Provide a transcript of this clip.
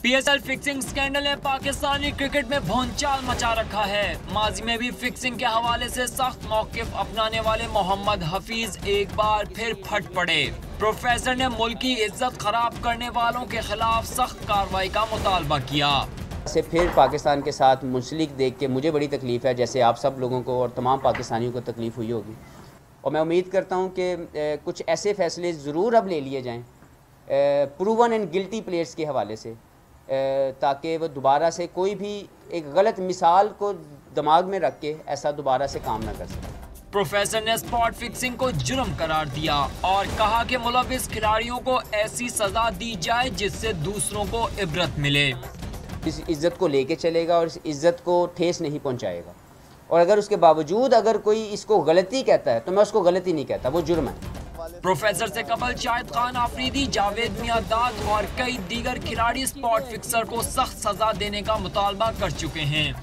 PSL fixing scandal ने Pakistani cricket में भौंचाल मचा रखा है। माजी में भी फिक्सिंग के हवाले से सख्त मौकिफ अपनाने वाले मोहम्मद हफीज एक बार फिर फट पड़े। प्रोफेसर ने मुल्क की इज्जत खराब करने वालों के खिलाफ सख्त कार्रवाई का मुतालबा किया। से फिर पाकिस्तान के साथ मुंसलिक देख के मुझे बड़ी तकलीफ़ है, जैसे आप सब लोगों को और तमाम पाकिस्तानियों को तकलीफ़ हुई होगी। और मैं उम्मीद करता हूँ कि कुछ ऐसे फ़ैसले ज़रूर अब ले लिए जाएँ प्रूवन एंड गिल्टी प्लेयर्स के हवाले से, ताकि वो दोबारा से कोई भी एक गलत मिसाल को दिमाग में रख के ऐसा दोबारा से काम ना कर सके। प्रोफेसर ने स्पॉट फिक्सिंग को जुर्म करार दिया और कहा कि मुलविस खिलाड़ियों को ऐसी सजा दी जाए जिससे दूसरों को इबरत मिले। इस इज़्ज़त को लेके चलेगा और इस इज़्ज़त को ठेस नहीं पहुंचाएगा। और अगर उसके बावजूद अगर कोई इसको गलती कहता है तो मैं उसको गलती नहीं कहता, वो जुर्म है। प्रोफेसर से कबल शाहिद खान आफरीदी, जावेद मियादाद और कई दीगर खिलाड़ी स्पॉट फिक्सर को सख्त सजा देने का मुतालबा कर चुके हैं।